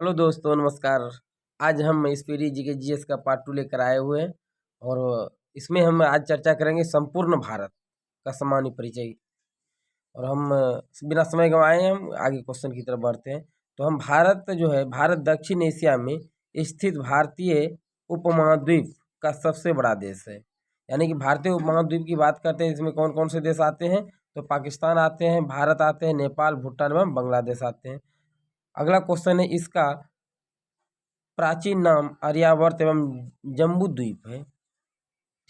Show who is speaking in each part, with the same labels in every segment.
Speaker 1: Hello दोस्तों, नमस्कार। आज हम स्पीडी जी के जीएस का पार्ट 2 लेकर आए हुए हैं और इसमें हम आज चर्चा करेंगे संपूर्ण भारत का सामान्य परिचय। और हम बिना समय गंवाए हम आगे क्वेश्चन की तरफ बढ़ते हैं। तो हम भारत जो है, भारत दक्षिण एशिया में स्थित भारतीय उपमहाद्वीप का सबसे बड़ा देश है। यानी कि भारतीय उपमहाद्वीप की बात करते हैं, इसमें कौन कौन से देश आते हैं? तो पाकिस्तान आते हैं, भारत आते हैं, नेपाल, भूटान एवं बांग्लादेश आते हैं। अगला क्वेश्चन है, इसका प्राचीन नाम आर्यावर्त एवं जम्बू द्वीप है।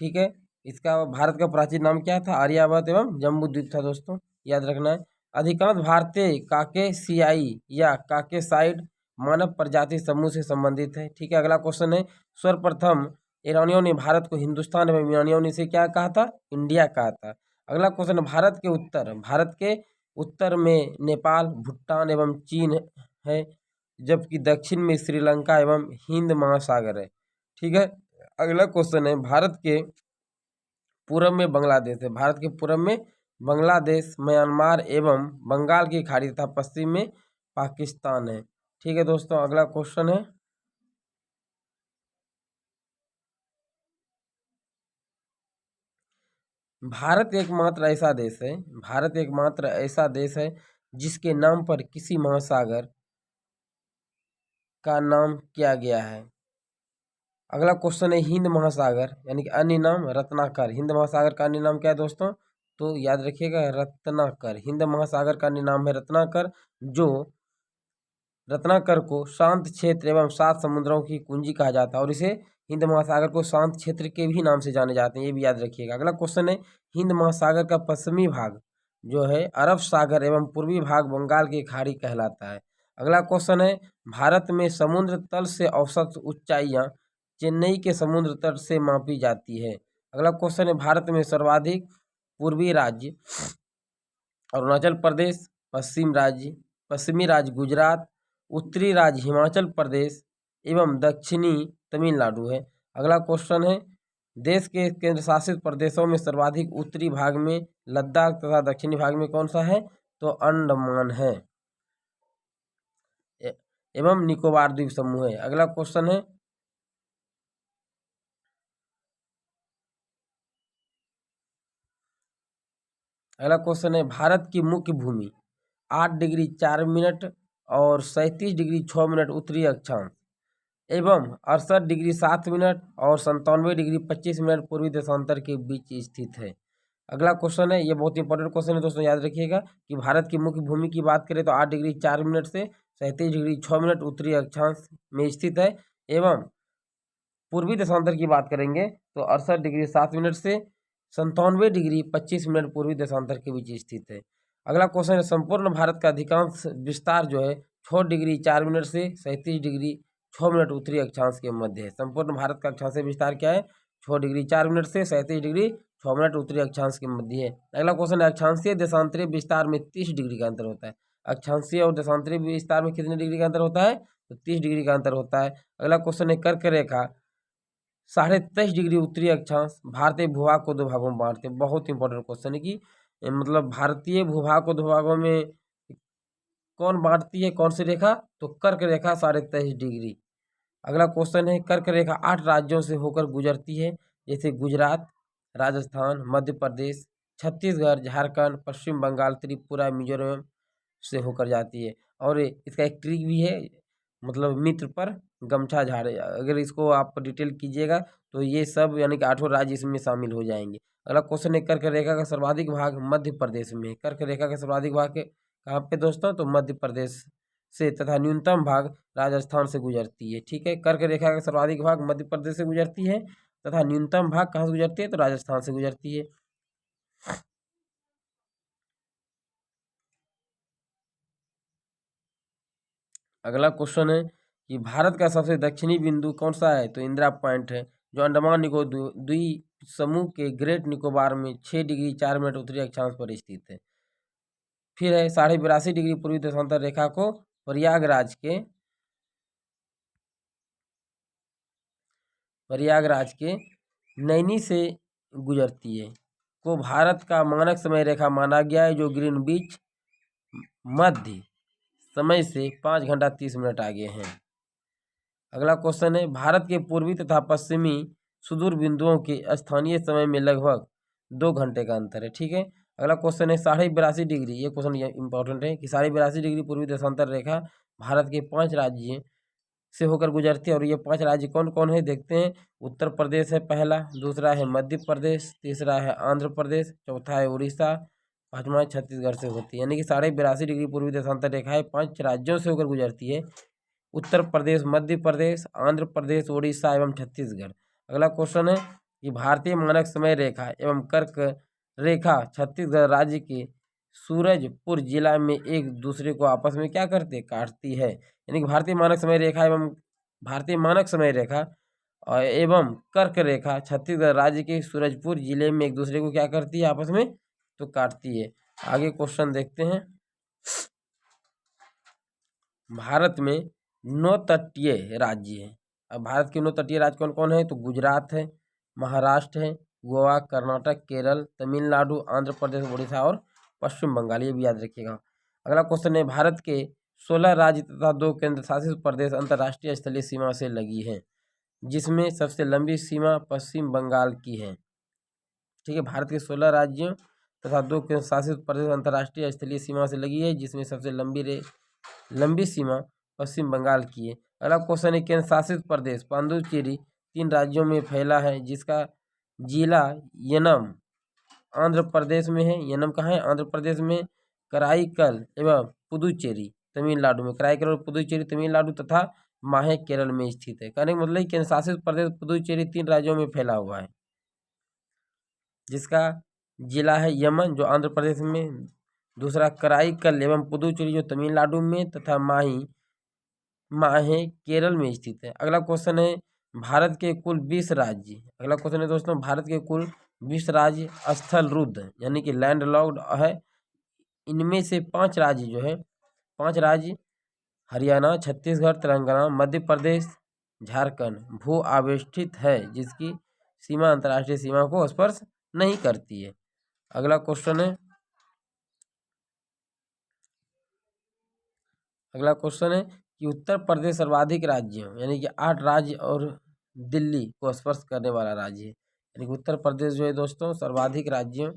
Speaker 1: ठीक है, इसका भारत का प्राचीन नाम क्या था? आर्यावर्त एवं जम्बू द्वीप था दोस्तों, याद रखना है। अधिकांश भारतीय काकेशियाई या काकेसाइड मानव प्रजाति समूह से संबंधित है। ठीक है, अगला क्वेश्चन है, सर्वप्रथम ईरानियों ने भारत को हिंदुस्तान एवं ईरानियों ने इसे क्या कहा था? इंडिया कहा था। अगला क्वेश्चन है, भारत के उत्तर में नेपाल, भूटान एवं चीन है, जबकि दक्षिण में श्रीलंका एवं हिंद महासागर है। ठीक है, अगला क्वेश्चन है, भारत के पूर्व में बांग्लादेश है। भारत के पूर्व में बांग्लादेश, म्यांमार एवं बंगाल की खाड़ी तथा पश्चिम में पाकिस्तान है। ठीक है दोस्तों, अगला क्वेश्चन है, भारत एकमात्र ऐसा देश है जिसके नाम पर किसी महासागर का नाम किया गया है। अगला क्वेश्चन है, हिंद महासागर यानी कि अन्य नाम रत्नाकर। हिंद महासागर का अन्य नाम क्या है दोस्तों? तो याद रखिएगा, रत्नाकर। हिंद महासागर का अन्य नाम है रत्नाकर, जो रत्नाकर को शांत क्षेत्र एवं सात समुद्रों की कुंजी कहा जाता है और इसे हिंद महासागर को शांत क्षेत्र के भी नाम से जाने जाते हैं, ये भी याद रखिएगा। अगला क्वेश्चन है, हिंद महासागर का पश्चिमी भाग जो है अरब सागर एवं पूर्वी भाग बंगाल की खाड़ी कहलाता है। अगला क्वेश्चन है, भारत में समुद्र तल से औसत ऊंचाइयां चेन्नई के समुद्र तट से मापी जाती है। अगला क्वेश्चन है, भारत में सर्वाधिक पूर्वी राज्य अरुणाचल प्रदेश, पश्चिमी राज्य गुजरात, उत्तरी राज्य हिमाचल प्रदेश एवं दक्षिणी तमिलनाडु है। अगला क्वेश्चन है, देश के केंद्र शासित प्रदेशों में सर्वाधिक उत्तरी भाग में लद्दाख तथा दक्षिणी भाग में कौन सा है? तो अंडमान है एवं निकोबार द्वीप समूह है। अगला क्वेश्चन है, भारत की मुख्य भूमि 8 डिग्री 4 मिनट और 37 डिग्री 6 मिनट उत्तरी अक्षांश एवं 68 डिग्री 7 मिनट और 97 डिग्री 25 मिनट पूर्वी देशांतर के बीच स्थित है। अगला क्वेश्चन है, ये बहुत इंपॉर्टेंट क्वेश्चन है दोस्तों, याद रखिएगा कि भारत की मुख्य भूमि की बात करें तो 8 डिग्री 4 मिनट से 37 डिग्री 6 मिनट उत्तरी अक्षांश में स्थित है एवं पूर्वी देशांतर की बात करेंगे तो 68 डिग्री 7 मिनट से 97 डिग्री 25 मिनट पूर्वी देशांतर के बीच स्थित है। अगला क्वेश्चन है, संपूर्ण भारत का अधिकांश विस्तार जो है 6 डिग्री 4 मिनट से 37 डिग्री 6 मिनट उत्तरी अक्षांश के मध्य है। संपूर्ण भारत का अक्षांशीय विस्तार क्या है? 6 डिग्री 4 मिनट से 37 डिग्री 6 मिनट उत्तरी अक्षांश के मध्य है। अगला क्वेश्चन है, अक्षांशीय देशांतरीय विस्तार में 30 डिग्री का अंतर होता है। अक्षांशीय और देशांतरीय विस्तार में कितने डिग्री का अंतर होता है? तो 30 डिग्री का अंतर होता है। अगला क्वेश्चन है, कर्क रेखा 23.5 डिग्री उत्तरी अक्षांश भारतीय भूभाग को दो भागों में बांटते हैं। बहुत इंपॉर्टेंट क्वेश्चन है कि मतलब भारतीय भूभाग को दो भागों में कौन बांटती है, कौन सी रेखा? तो कर्क रेखा 23.5 डिग्री। अगला क्वेश्चन है, कर्क रेखा 8 राज्यों से होकर गुजरती है, जैसे गुजरात, राजस्थान, मध्य प्रदेश, छत्तीसगढ़, झारखंड, पश्चिम बंगाल, त्रिपुरा, मिजोरम से होकर जाती है। और इसका एक ट्रिक भी है, मतलब मित्र पर गमछा झाड़े, अगर इसको आप डिटेल कीजिएगा तो ये सब यानी कि 8 राज्य इसमें शामिल हो जाएंगे। अगला क्वेश्चन है, कर्क रेखा का सर्वाधिक भाग मध्य प्रदेश में है। कर्क रेखा का सर्वाधिक भाग कहाँ पे दोस्तों? तो मध्य प्रदेश से, तथा न्यूनतम भाग राजस्थान से गुजरती है। ठीक है, कर्क रेखा का सर्वाधिक भाग मध्य प्रदेश से गुजरती है तथा न्यूनतम भाग कहाँ से गुजरती है? तो राजस्थान से गुजरती है। अगला क्वेश्चन है कि भारत का सबसे दक्षिणी बिंदु कौन सा है? तो इंदिरा पॉइंट है, जो अंडमान निकोबार द्वीप समूह के ग्रेट निकोबार में 6 डिग्री 4 मिनट उत्तरी अक्षांश पर स्थित है। फिर है 82.5 डिग्री पूर्वी देशांतर रेखा को प्रयागराज के नैनी से गुजरती है, को भारत का मानक समय रेखा माना गया है, जो ग्रीनविच मध्य समय से 5 घंटा 30 मिनट आगे हैं। अगला क्वेश्चन है, भारत के पूर्वी तथा पश्चिमी सुदूर बिंदुओं के स्थानीय समय में लगभग 2 घंटे का अंतर है। ठीक है। अगला क्वेश्चन है, 82.5 डिग्री, ये क्वेश्चन इंपॉर्टेंट है कि 82.5 डिग्री पूर्वी देशांतर रेखा भारत के 5 राज्यों से होकर गुजरती है। और ये 5 राज्य कौन कौन है देखते हैं। उत्तर प्रदेश है पहला, दूसरा है मध्य प्रदेश, तीसरा है आंध्र प्रदेश, चौथा है उड़ीसा, पांचवा है छत्तीसगढ़ से होती है। यानी कि 82.5 डिग्री पूर्वी देशांतर रेखाएं 5 राज्यों से होकर गुजरती है। उत्तर प्रदेश, मध्य प्रदेश, आंध्र प्रदेश, उड़ीसा एवं छत्तीसगढ़। अगला क्वेश्चन है कि भारतीय मानक समय रेखा एवं कर्क रेखा छत्तीसगढ़ राज्य के सूरजपुर जिला में एक दूसरे को आपस में क्या करते, काटती है। यानी कि भारतीय मानक समय रेखा एवं कर्क रेखा छत्तीसगढ़ राज्य के सूरजपुर जिले में एक दूसरे को क्या करती है, आपस में तो काटती है। आगे क्वेश्चन देखते हैं। भारत में 9 तटीय राज्य हैं। अब भारत के 9 तटीय राज्य कौन कौन है, तो गुजरात है, महाराष्ट्र है, गोवा, कर्नाटक, केरल, तमिलनाडु, आंध्र प्रदेश, उड़ीसा और पश्चिम बंगाल, ये भी याद रखिएगा। अगला क्वेश्चन है, भारत के 16 राज्य तथा 2 केंद्र शासित प्रदेश अंतर्राष्ट्रीय स्थलीय सीमा से लगी हैं, जिसमें सबसे लंबी सीमा पश्चिम बंगाल की है। ठीक है। भारत के 16 राज्यों तथा 2 केंद्र शासित प्रदेश अंतर्राष्ट्रीय स्थलीय सीमा से लगी है, जिसमें सबसे लंबी सीमा पश्चिम बंगाल की है। अगला क्वेश्चन है, केंद्र शासित प्रदेश पुडुचेरी 3 राज्यों में फैला है, जिसका जिला यनम आंध्र प्रदेश में है। यनम कहाँ है, आंध्र प्रदेश में। कराईकल एवं पुदुचेरी तमिलनाडु में। कराईकल और पुदुचेरी तमिलनाडु तथा माहे केरल में स्थित है। कहने का मतलब केंद्र शासित प्रदेश पुदुचेरी 3 राज्यों में फैला हुआ है, जिसका जिला है यमन जो आंध्र प्रदेश में, दूसरा कराईकल एवं पुदुचेरी जो तमिलनाडु में, तथा माहे केरल में स्थित है। अगला क्वेश्चन है, भारत के कुल 20 राज्य। अगला क्वेश्चन है दोस्तों, भारत के कुल 20 राज्य स्थल रुद्ध यानी कि लैंड लॉक्ड है। इनमें से 5 राज्य जो है, 5 राज्य हरियाणा, छत्तीसगढ़, तेलंगाना, मध्य प्रदेश, झारखंड भू आवेष्टित है, जिसकी सीमा अंतर्राष्ट्रीय सीमा को स्पर्श नहीं करती है। अगला क्वेश्चन है कि उत्तर प्रदेश सर्वाधिक राज्यों यानी कि 8 राज्य और दिल्ली को स्पर्श करने वाला राज्य है। यानी कि उत्तर प्रदेश जो है दोस्तों सर्वाधिक राज्यों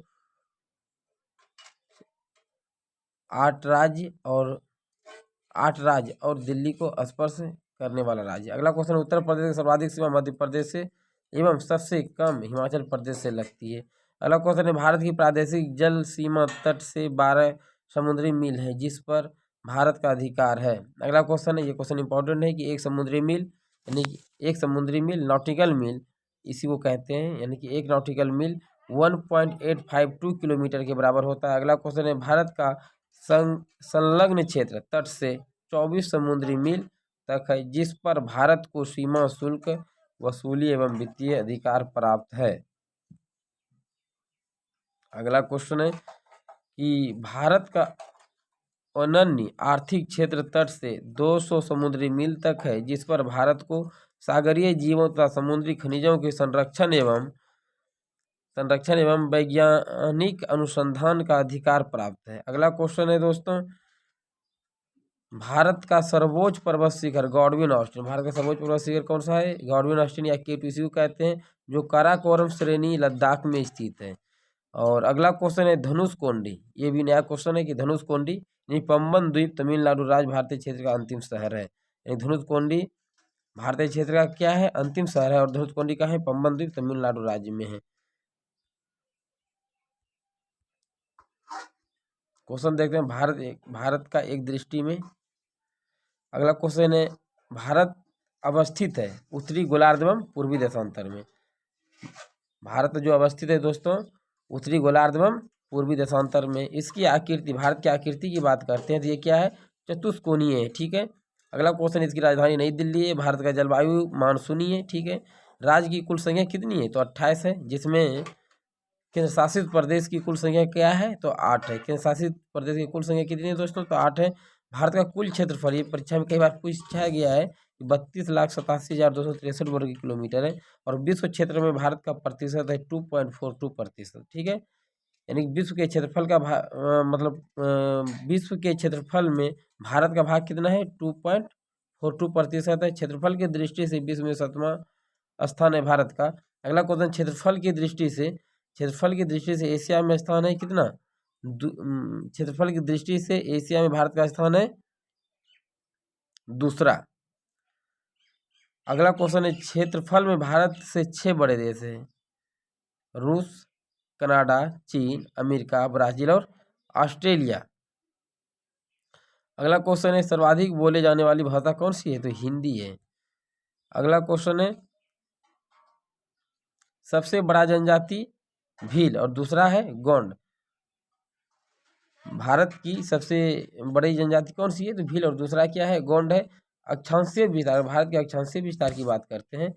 Speaker 1: 8 राज्य और दिल्ली को स्पर्श करने वाला राज्य। अगला क्वेश्चन, उत्तर प्रदेश की सर्वाधिक सीमा मध्य प्रदेश से एवं सबसे कम हिमाचल प्रदेश से लगती है। अगला क्वेश्चन है, भारत की प्रादेशिक जल सीमा तट से 12 समुद्री मील है, जिस पर भारत का अधिकार है। अगला क्वेश्चन है, ये क्वेश्चन इंपॉर्टेंट है कि एक समुद्री मील यानी कि एक समुद्री मील नॉटिकल मील इसी को कहते हैं, यानी कि एक नॉटिकल मील 1.852 किलोमीटर के बराबर होता है। अगला क्वेश्चन है, भारत का संलग्न क्षेत्र तट से 24 समुद्री मील तक है, जिस पर भारत को सीमा शुल्क वसूली एवं वित्तीय अधिकार प्राप्त है। अगला क्वेश्चन है कि भारत का अनन्य आर्थिक क्षेत्र तट से 200 समुद्री मील तक है, जिस पर भारत को सागरीय जीवों तथा समुद्री खनिजों के संरक्षण एवं वैज्ञानिक अनुसंधान का अधिकार प्राप्त है। अगला क्वेश्चन है दोस्तों, भारत का सर्वोच्च पर्वत शिखर गॉडविन ऑस्टिन। भारत का सर्वोच्च पर्वत शिखर कौन सा है, गॉडविन ऑस्टिन या K2 कहते हैं, जो काराकोरम श्रेणी लद्दाख में स्थित है। और अगला क्वेश्चन है धनुषकोडी। ये भी नया क्वेश्चन है कि धनुषकोडी यानी पंबन द्वीप तमिलनाडु राज्य भारतीय क्षेत्र का अंतिम शहर है। यानी धनुषकोडी भारतीय क्षेत्र का क्या है, अंतिम शहर है, और धनुषकोडी का है पंबन द्वीप तमिलनाडु राज्य में है। क्वेश्चन देखते हैं, भारत का एक दृष्टि में। अगला क्वेश्चन है, भारत अवस्थित है उत्तरी गोलार्ध एवं पूर्वी देशांतर में। भारत जो अवस्थित है दोस्तों उत्तरी गोलार्ध एवं पूर्वी देशांतर में। इसकी आकृति, भारत की आकृति की बात करते हैं तो ये क्या है, चतुष्कोणीय है। ठीक है। अगला क्वेश्चन, इसकी राजधानी नई दिल्ली है। भारत का जलवायु मानसूनी है। ठीक है। राज्य की कुल संख्या कितनी है, तो 28 है, जिसमें केंद्र शासित प्रदेश की कुल संख्या क्या है, तो 8 है। केंद्र शासित प्रदेश की कुल संख्या कितनी है दोस्तों, तो 8 है। भारत का कुल क्षेत्रफल, ये परीक्षा में कई बार पूछा गया है, 32,87,263 वर्ग किलोमीटर है, और विश्व क्षेत्र में भारत का प्रतिशत है 2.42%। ठीक है। यानी कि विश्व के क्षेत्रफल का विश्व के क्षेत्रफल में भारत का भाग कितना है? 2.42% है। क्षेत्रफल की दृष्टि से विश्व में 7वां स्थान है भारत का। अगला क्वेश्चन, क्षेत्रफल की दृष्टि से एशिया में स्थान है कितना? क्षेत्रफल की दृष्टि से एशिया में भारत का स्थान है दूसरा। अगला क्वेश्चन है, क्षेत्रफल में भारत से 6 बड़े देश हैं: रूस, कनाडा, चीन, अमेरिका, ब्राजील और ऑस्ट्रेलिया। अगला क्वेश्चन है, सर्वाधिक बोले जाने वाली भाषा कौन सी है? तो हिंदी है। अगला क्वेश्चन है, सबसे बड़ा जनजाति भील और दूसरा है गोंड। भारत की सबसे बड़ी जनजाति कौन सी है? तो भील और दूसरा क्या है? गोंड है। अक्षांशीय विस्तार, भारत के अक्षांशीय विस्तार की बात करते हैं।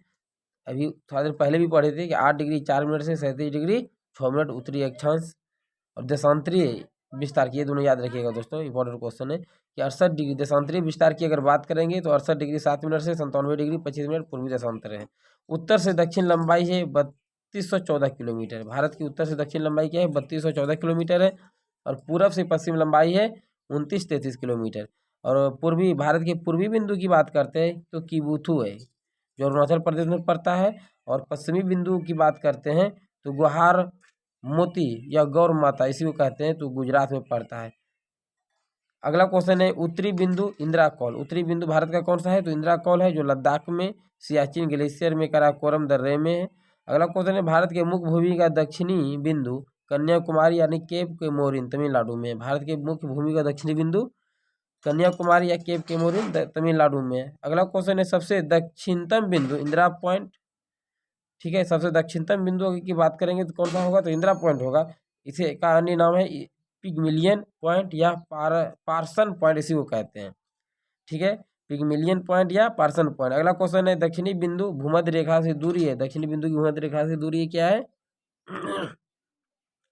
Speaker 1: अभी थोड़ा देर पहले भी पढ़े थे कि 8 डिग्री 4 मिनट से 37 डिग्री 6 मिनट उत्तरी अक्षांश और देशांतरीय विस्तार की, ये दोनों याद रखिएगा दोस्तों, इंपॉर्टेंट क्वेश्चन है कि 68 डिग्री देशांतरीय विस्तार की अगर बात करेंगे तो 68 डिग्री 7 मिनट से 97 डिग्री 25 मिनट पूर्वी देशांतर है। उत्तर से दक्षिण लंबाई है 3214 किलोमीटर। भारत की उत्तर से दक्षिण लंबाई क्या है? 3214 किलोमीटर है। और पूरब से पश्चिम लंबाई है 2933 किलोमीटर। और पूर्वी, भारत के पूर्वी बिंदु की बात करते हैं तो किबुथु है जो अरुणाचल प्रदेश में पड़ता है। और पश्चिमी बिंदु की बात करते हैं तो गुहार मोती या गौर माता, इसी को कहते हैं, तो गुजरात में पड़ता है। अगला क्वेश्चन है, उत्तरी बिंदु इंदिरा कौल। उत्तरी बिंदु भारत का कौन सा है? तो इंदिरा कौल है जो लद्दाख में सियाचिन ग्लेशियर में काराकोरम दर्रे में है। अगला क्वेश्चन है, भारत के मुख्य भूमि का दक्षिणी बिंदु कन्याकुमारी यानी केप केमोरिन तमिलनाडु में। भारत के मुख्य भूमि का दक्षिणी बिंदु कन्याकुमारी या केप केमोरिन तमिलनाडु में है। अगला क्वेश्चन है, सबसे दक्षिणतम बिंदु इंदिरा पॉइंट। ठीक है, सबसे दक्षिणतम बिंदु की बात करेंगे तो कौन सा होगा? तो इंदिरा पॉइंट होगा। इसे का अन्य नाम है पिगमिलियन पॉइंट या पार्सन पॉइंट, इसी को कहते हैं। ठीक है, पिगमिलियन पॉइंट या पार्सन पॉइंट। अगला क्वेश्चन है, दक्षिणी बिंदु भूमध्य रेखा से दूरी है। दक्षिणी बिंदु की भूमध्य रेखा से दूरी क्या है?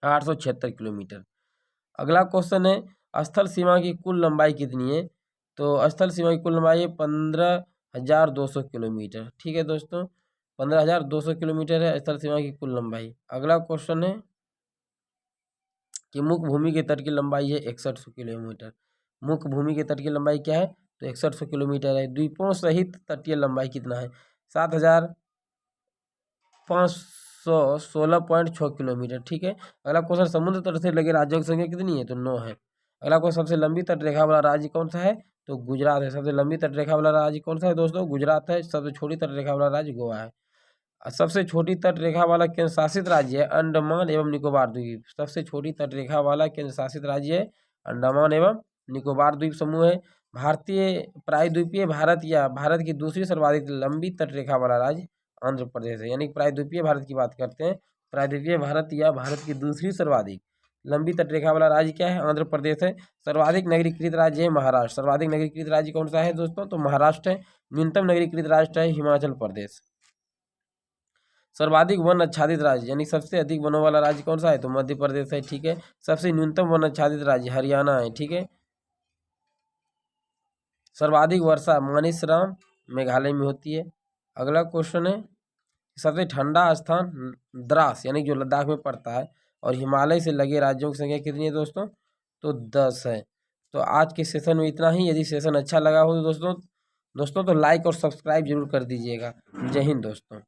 Speaker 1: 876 किलोमीटर। अगला क्वेश्चन है, स्थल सीमा की कुल लंबाई कितनी है? तो स्थल सीमा की कुल लंबाई है 15,200 किलोमीटर। ठीक है दोस्तों, 15,200 किलोमीटर है स्थल सीमा की कुल लंबाई। अगला क्वेश्चन है कि मुख्य भूमि के तट की लंबाई है 6100 किलोमीटर। मुख्य भूमि के तट की लंबाई क्या है? तो 6100 किलोमीटर है। द्वीपों सहित तटीय लंबाई कितना है? 7,516.6 किलोमीटर। ठीक है। अगला क्वेश्चन, समुद्र तट से लगे राज्यों की संख्या कितनी है? तो 9 है। अगला क्वेश्चन, सबसे लंबी तट रेखा वाला राज्य कौन सा है? तो गुजरात है। सबसे लंबी तट रेखा वाला राज्य कौन सा है दोस्तों? गुजरात है। सबसे छोटी तट रेखा वाला राज्य गोवा है। सबसे छोटी तट रेखा वाला केंद्र शासित राज्य है अंडमान एवं निकोबार द्वीप। सबसे छोटी तट रेखा वाला केंद्र शासित राज्य है अंडमान एवं निकोबार द्वीप समूह है। भारतीय प्रायद्वीपीय भारत या भारत की दूसरी सर्वाधिक लंबी तट रेखा वाला राज्य आंध्र प्रदेश है। यानी प्रायद्वीपीय भारत की बात करते हैं, प्रायद्वीपीय भारत या भारत की दूसरी सर्वाधिक लंबी तट रेखा वाला राज्य क्या है? आंध्र प्रदेश है। सर्वाधिक नगरीकृत राज्य है महाराष्ट्र। सर्वाधिक नगरीकृत राज्य कौन सा है दोस्तों? तो महाराष्ट्र है। न्यूनतम नगरीकृत राज्य है हिमाचल प्रदेश। सर्वाधिक वन आच्छादित राज्य यानी सबसे अधिक वनों वाला राज्य कौन सा है? तो मध्य प्रदेश है। ठीक है। सबसे न्यूनतम वन आच्छादित राज्य हरियाणा है। ठीक है। सर्वाधिक वर्षा मानिसराम मेघालय में होती है। अगला क्वेश्चन है, सबसे ठंडा स्थान द्रास यानी जो लद्दाख में पड़ता है और हिमालय से लगे राज्यों की संख्या कितनी है दोस्तों? तो 10 है। तो आज के सेशन में इतना ही। यदि सेशन अच्छा लगा हो तो दोस्तों तो लाइक और सब्सक्राइब जरूर कर दीजिएगा। जय हिंद दोस्तों।